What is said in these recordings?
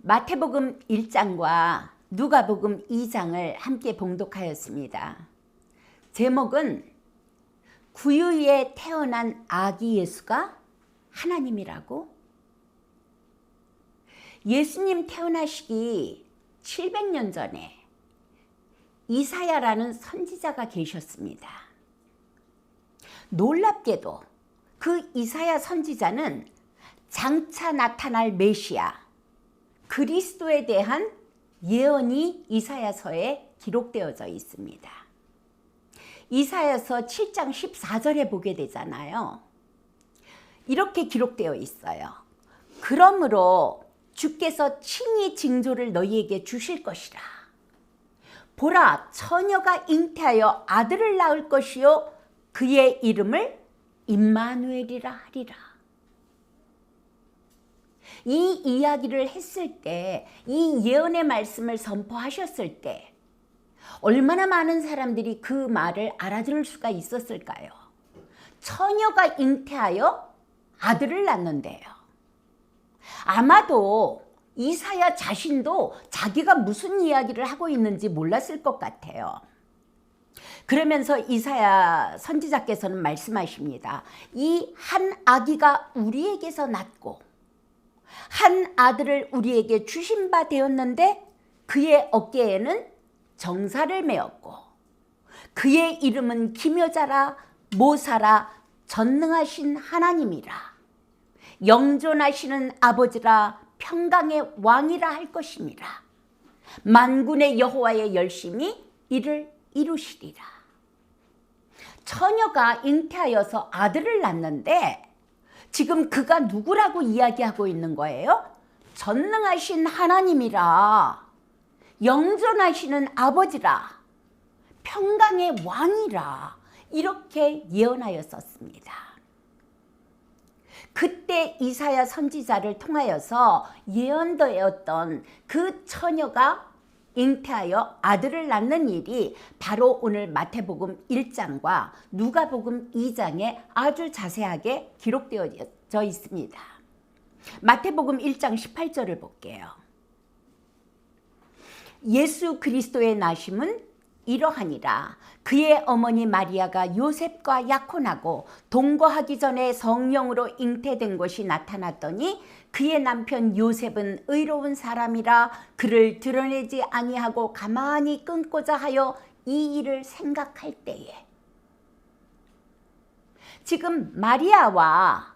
마태복음 1장과 누가복음 2장을 함께 봉독하였습니다. 제목은 구유에 태어난 아기 예수가 하나님이라고? 예수님 태어나시기 700년 전에 이사야라는 선지자가 계셨습니다. 놀랍게도 그 이사야 선지자는 장차 나타날 메시아 그리스도에 대한 예언이 이사야서에 기록되어져 있습니다. 이사야서 7장 14절에 보게 되잖아요. 이렇게 기록되어 있어요. 그러므로 주께서 친히 징조를 너희에게 주실 것이라. 보라, 처녀가 잉태하여 아들을 낳을 것이요 그의 이름을 임마누엘이라 하리라. 이 이야기를 했을 때, 이 예언의 말씀을 선포하셨을 때 얼마나 많은 사람들이 그 말을 알아들을 수가 있었을까요? 처녀가 잉태하여 아들을 낳는데요. 아마도 이사야 자신도 자기가 무슨 이야기를 하고 있는지 몰랐을 것 같아요. 그러면서 이사야 선지자께서는 말씀하십니다. 이 한 아기가 우리에게서 낳고 한 아들을 우리에게 주신 바 되었는데 그의 어깨에는 정사를 메었고 그의 이름은 기묘자라 모사라 전능하신 하나님이라 영존하시는 아버지라 평강의 왕이라 할 것임이라 만군의 여호와의 열심히 이를 이루시리라. 처녀가 잉태하여서 아들을 낳는데 지금 그가 누구라고 이야기하고 있는 거예요? 전능하신 하나님이라, 영존하시는 아버지라, 평강의 왕이라 이렇게 예언하였었습니다. 그때 이사야 선지자를 통하여서 예언되었던 그 처녀가 잉태하여 아들을 낳는 일이 바로 오늘 마태복음 1장과 누가복음 2장에 아주 자세하게 기록되어져 있습니다. 마태복음 1장 18절을 볼게요. 예수 그리스도의 나심은 이러하니라. 그의 어머니 마리아가 요셉과 약혼하고 동거하기 전에 성령으로 잉태된 것이 나타났더니 그의 남편 요셉은 의로운 사람이라 그를 드러내지 아니하고 가만히 끊고자 하여 이 일을 생각할 때에 지금 마리아와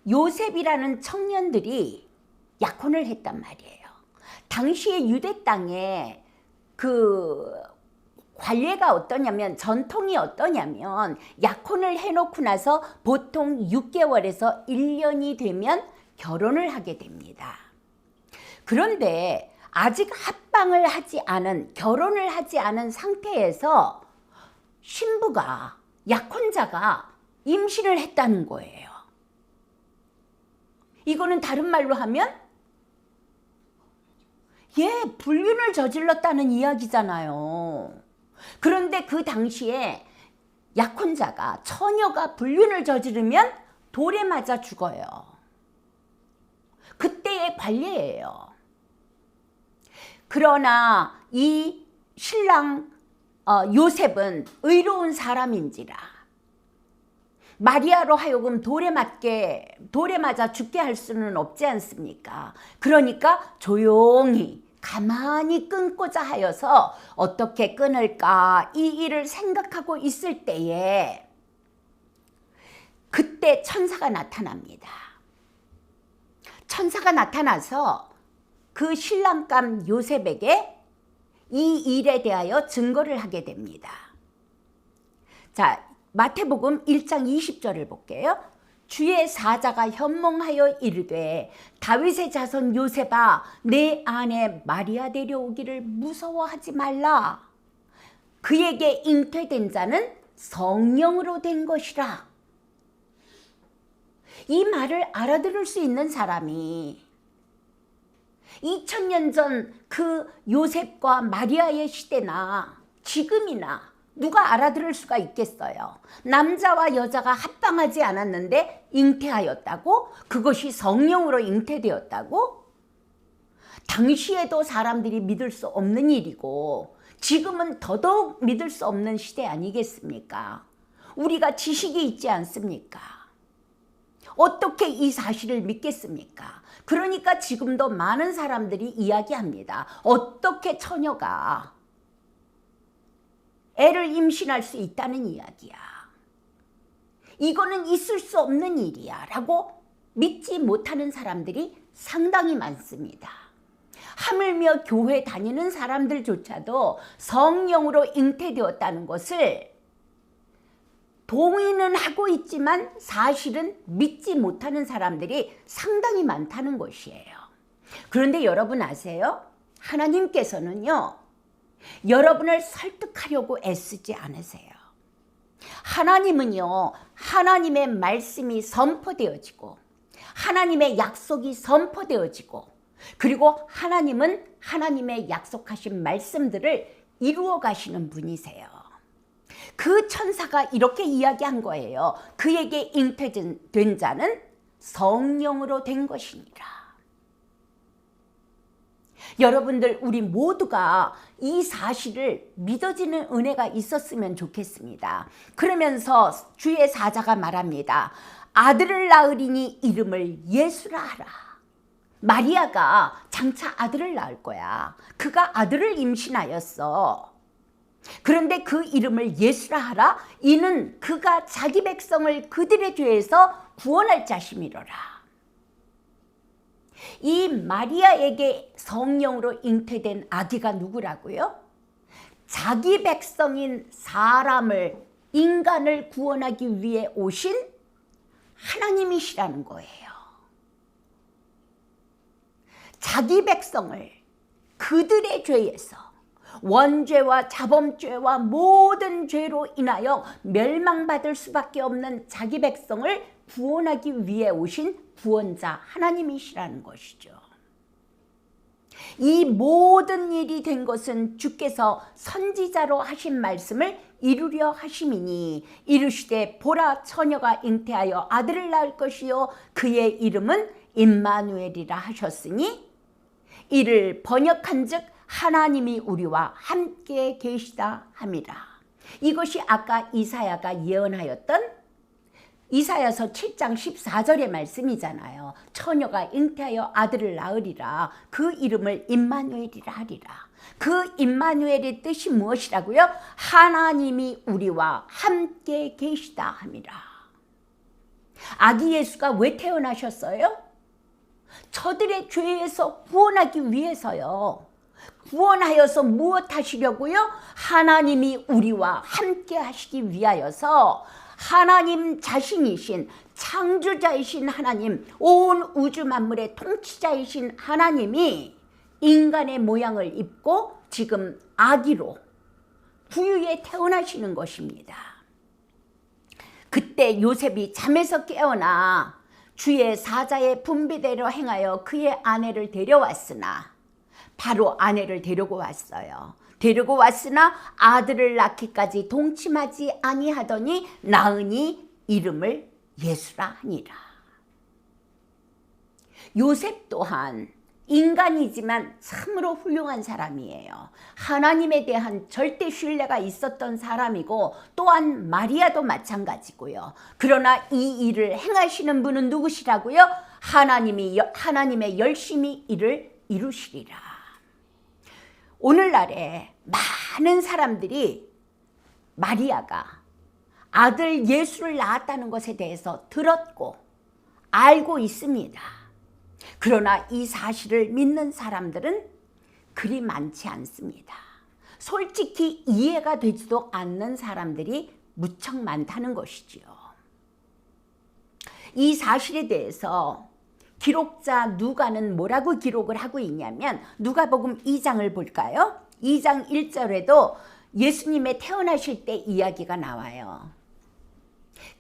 요셉이라는 청년들이 약혼을 했단 말이에요. 당시에 유대 땅에 그 관례가 어떠냐면 전통이 어떠냐면 약혼을 해놓고 나서 보통 6개월에서 1년이 되면 결혼을 하게 됩니다. 그런데 아직 합방을 하지 않은 결혼을 하지 않은 상태에서 신부가 약혼자가 임신을 했다는 거예요. 이거는 다른 말로 하면 불륜을 저질렀다는 이야기잖아요. 그런데 그 당시에 약혼자가 처녀가 불륜을 저지르면 돌에 맞아 죽어요. 그때의 관례예요. 그러나 이 신랑 요셉은 의로운 사람인지라 마리아로 하여금 돌에 맞아 죽게 할 수는 없지 않습니까? 그러니까 조용히 가만히 끊고자 하여서 어떻게 끊을까 이 일을 생각하고 있을 때에 그때 천사가 나타납니다. 천사가 나타나서 그 신랑감 요셉에게 이 일에 대하여 증거를 하게 됩니다. 자, 마태복음 1장 20절을 볼게요. 주의 사자가 현몽하여 이르되 다윗의 자손 요셉아 내 아내 마리아 데려오기를 무서워하지 말라. 그에게 잉태된 자는 성령으로 된 것이라. 이 말을 알아들을 수 있는 사람이 2000년 전 그 요셉과 마리아의 시대나 지금이나 누가 알아들을 수가 있겠어요? 남자와 여자가 합방하지 않았는데 잉태하였다고? 그것이 성령으로 잉태되었다고? 당시에도 사람들이 믿을 수 없는 일이고 지금은 더더욱 믿을 수 없는 시대 아니겠습니까? 우리가 지식이 있지 않습니까? 어떻게 이 사실을 믿겠습니까? 그러니까 지금도 많은 사람들이 이야기합니다. 어떻게 처녀가 애를 임신할 수 있다는 이야기야. 이거는 있을 수 없는 일이야 라고 믿지 못하는 사람들이 상당히 많습니다. 하물며 교회 다니는 사람들조차도 성령으로 잉태되었다는 것을 동의는 하고 있지만 사실은 믿지 못하는 사람들이 상당히 많다는 것이에요. 그런데 여러분 아세요? 하나님께서는요, 여러분을 설득하려고 애쓰지 않으세요. 하나님은요, 하나님의 말씀이 선포되어지고 하나님의 약속이 선포되어지고 그리고 하나님은 하나님의 약속하신 말씀들을 이루어 가시는 분이세요. 그 천사가 이렇게 이야기한 거예요. 그에게 잉태된 자는 성령으로 된 것이니라. 여러분들, 우리 모두가 이 사실을 믿어지는 은혜가 있었으면 좋겠습니다. 그러면서 주의 사자가 말합니다. 아들을 낳으리니 이름을 예수라 하라. 마리아가 장차 아들을 낳을 거야. 그가 아들을 임신하였어. 그런데 그 이름을 예수라 하라. 이는 그가 자기 백성을 그들의 죄에서 구원할 자심이로라. 이 마리아에게 성령으로 잉태된 아기가 누구라고요? 자기 백성인 사람을, 인간을 구원하기 위해 오신 하나님이시라는 거예요. 자기 백성을 그들의 죄에서, 원죄와 자범죄와 모든 죄로 인하여 멸망받을 수밖에 없는 자기 백성을 구원하기 위해 오신 구원자 하나님이시라는 것이죠. 이 모든 일이 된 것은 주께서 선지자로 하신 말씀을 이루려 하심이니 이르시되 보라, 처녀가 잉태하여 아들을 낳을 것이요 그의 이름은 임마누엘이라 하셨으니 이를 번역한즉 하나님이 우리와 함께 계시다 함이라. 이것이 아까 이사야가 예언하였던 이사야서 7장 14절의 말씀이잖아요. 처녀가 잉태하여 아들을 낳으리라. 그 이름을 임마누엘이라 하리라. 그 임마누엘의 뜻이 무엇이라고요? 하나님이 우리와 함께 계시다 함이라. 아기 예수가 왜 태어나셨어요? 저들의 죄에서 구원하기 위해서요. 구원하여서 무엇 하시려고요? 하나님이 우리와 함께 하시기 위하여서 하나님 자신이신 창조자이신 하나님, 온 우주 만물의 통치자이신 하나님이 인간의 모양을 입고 지금 아기로 부유에 태어나시는 것입니다. 그때 요셉이 잠에서 깨어나 주의 사자의 분비대로 행하여 그의 아내를 데려왔으나, 바로 아내를 데리고 왔어요. 데리고 왔으나 아들을 낳기까지 동침하지 아니하더니 낳으니 이름을 예수라 하니라. 요셉 또한 인간이지만 참으로 훌륭한 사람이에요. 하나님에 대한 절대 신뢰가 있었던 사람이고 또한 마리아도 마찬가지고요. 그러나 이 일을 행하시는 분은 누구시라고요? 하나님의 열심히 일을 이루시리라. 오늘날에 많은 사람들이 마리아가 아들 예수를 낳았다는 것에 대해서 들었고 알고 있습니다. 그러나 이 사실을 믿는 사람들은 그리 많지 않습니다. 솔직히 이해가 되지도 않는 사람들이 무척 많다는 것이지요. 이 사실에 대해서 기록자 누가는 뭐라고 기록을 하고 있냐면 누가복음 2장을 볼까요? 2장 1절에도 예수님의 태어나실 때 이야기가 나와요.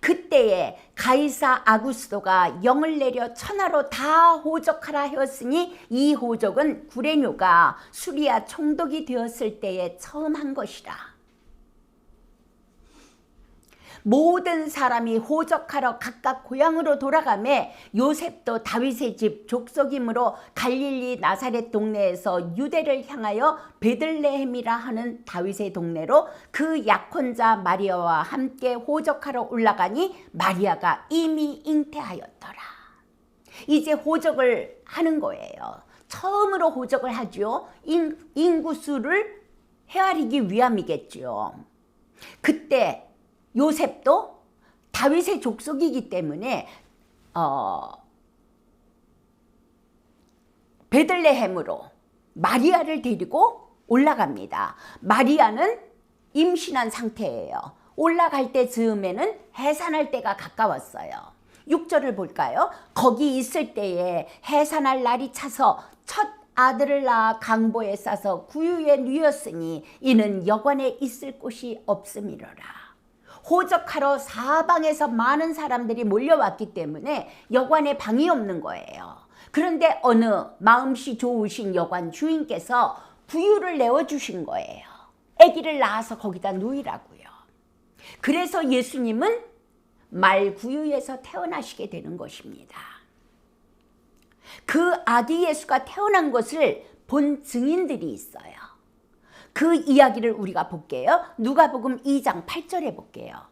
그때에 가이사 아구스도가 영을 내려 천하로 다 호적하라 하였으니 이 호적은 구레뇨가 수리아 총독이 되었을 때에 처음 한 것이라. 모든 사람이 호적하러 각각 고향으로 돌아가매 요셉도 다윗의 집 족속이므로 갈릴리 나사렛 동네에서 유대를 향하여 베들레헴이라 하는 다윗의 동네로 그 약혼자 마리아와 함께 호적하러 올라가니 마리아가 이미 잉태하였더라. 이제 호적을 하는 거예요. 처음으로 호적을 하죠. 인구수를 헤아리기 위함이겠죠. 그때 요셉도 다윗의 족속이기 때문에 베들레헴으로 마리아를 데리고 올라갑니다. 마리아는 임신한 상태예요. 올라갈 때 즈음에는 해산할 때가 가까웠어요. 6절을 볼까요? 거기 있을 때에 해산할 날이 차서 첫 아들을 낳아 강보에 싸서 구유에 누였으니 이는 여관에 있을 곳이 없음이로라. 호적하러 사방에서 많은 사람들이 몰려왔기 때문에 여관에 방이 없는 거예요. 그런데 어느 마음씨 좋으신 여관 주인께서 구유를 내어주신 거예요. 아기를 낳아서 거기다 누이라고요. 그래서 예수님은 말구유에서 태어나시게 되는 것입니다. 그 아기 예수가 태어난 것을 본 증인들이 있어요. 그 이야기를 우리가 볼게요. 누가복음 2장 8절에 볼게요.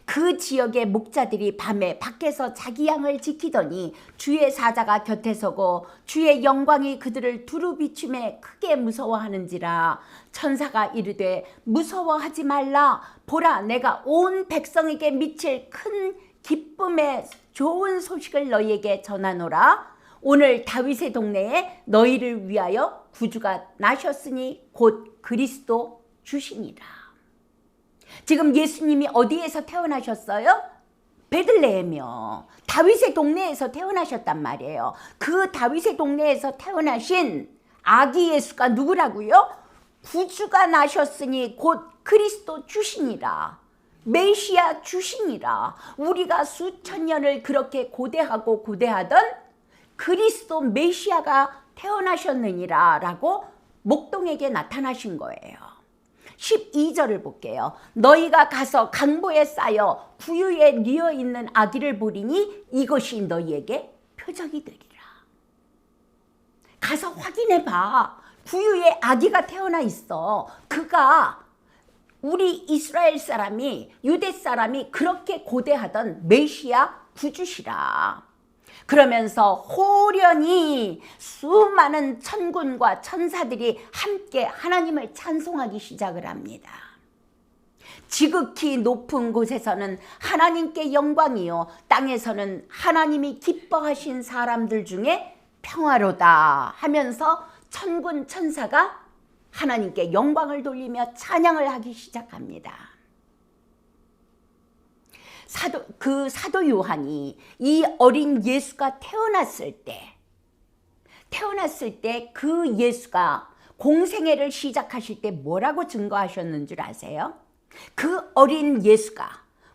그 지역의 목자들이 밤에 밖에서 자기 양을 지키더니 주의 사자가 곁에 서고 주의 영광이 그들을 두루 비추매 크게 무서워하는지라. 천사가 이르되 무서워하지 말라. 보라, 내가 온 백성에게 미칠 큰 기쁨의 좋은 소식을 너희에게 전하노라. 오늘 다윗의 동네에 너희를 위하여 구주가 나셨으니 곧 그리스도 주시니라. 지금 예수님이 어디에서 태어나셨어요? 베들레헴이요. 다윗의 동네에서 태어나셨단 말이에요. 그 다윗의 동네에서 태어나신 아기 예수가 누구라고요? 구주가 나셨으니 곧 그리스도 주시니라. 메시아 주시니라. 우리가 수천 년을 그렇게 고대하고 고대하던 그리스도 메시아가 태어나셨느니라 라고 목동에게 나타나신 거예요. 12절을 볼게요. 너희가 가서 강보에 쌓여 구유에 뉘어 있는 아기를 보리니 이것이 너희에게 표적이 되리라. 가서 확인해 봐. 구유에 아기가 태어나 있어. 그가 우리 이스라엘 사람이, 유대 사람이 그렇게 고대하던 메시아 구주시라. 그러면서 호련히 수많은 천군과 천사들이 함께 하나님을 찬송하기 시작을 합니다. 지극히 높은 곳에서는 하나님께 영광이요, 땅에서는 하나님이 기뻐하신 사람들 중에 평화로다 하면서 천군 천사가 하나님께 영광을 돌리며 찬양을 하기 시작합니다. 사도 요한이 이 어린 예수가 태어났을 때 그 예수가 공생애를 시작하실 때 뭐라고 증거하셨는 줄 아세요? 그 어린 예수가,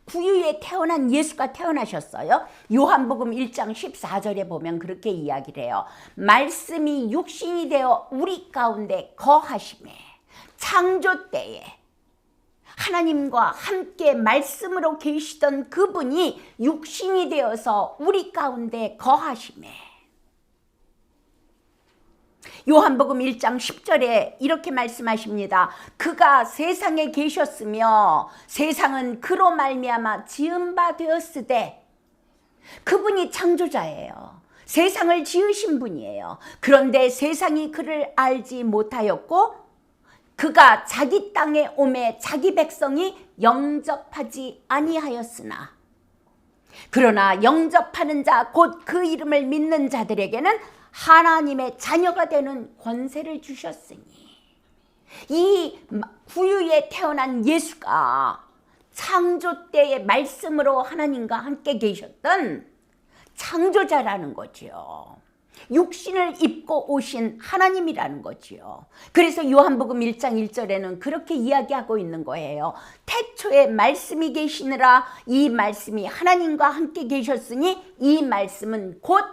구유에 태어난 예수가 태어나셨어요. 요한복음 1장 14절에 보면 그렇게 이야기를 해요. 말씀이 육신이 되어 우리 가운데 거하심에, 창조 때에 하나님과 함께 말씀으로 계시던 그분이 육신이 되어서 우리 가운데 거하심에, 요한복음 1장 10절에 이렇게 말씀하십니다. 그가 세상에 계셨으며 세상은 그로 말미암아 지은 바 되었으되, 그분이 창조자예요. 세상을 지으신 분이에요. 그런데 세상이 그를 알지 못하였고 그가 자기 땅에 오매 자기 백성이 영접하지 아니하였으나, 그러나 영접하는 자 곧 그 이름을 믿는 자들에게는 하나님의 자녀가 되는 권세를 주셨으니, 이 구유에 태어난 예수가 창조 때의 말씀으로 하나님과 함께 계셨던 창조자라는 거죠. 육신을 입고 오신 하나님이라는 거지요. 그래서 요한복음 1장 1절에는 그렇게 이야기하고 있는 거예요. 태초에 말씀이 계시느라 이 말씀이 하나님과 함께 계셨으니 이 말씀은 곧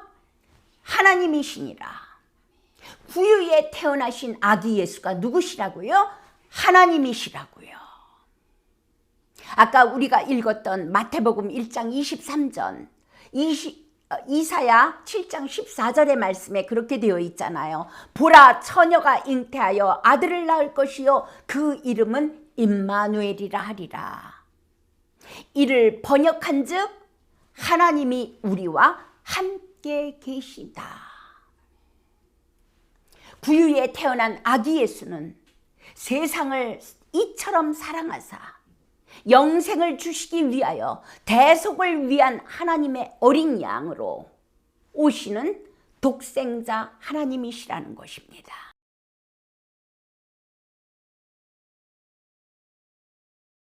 하나님이시니라. 구유에 태어나신 아기 예수가 누구시라고요? 하나님이시라고요. 아까 우리가 읽었던 마태복음 1장 23절, 이사야 7장 14절의 말씀에 그렇게 되어 있잖아요. 보라, 처녀가 잉태하여 아들을 낳을 것이요 그 이름은 임마누엘이라 하리라. 이를 번역한즉 하나님이 우리와 함께 계시다. 구유에 태어난 아기 예수는 세상을 이처럼 사랑하사 영생을 주시기 위하여 대속을 위한 하나님의 어린 양으로 오시는 독생자 하나님이시라는 것입니다.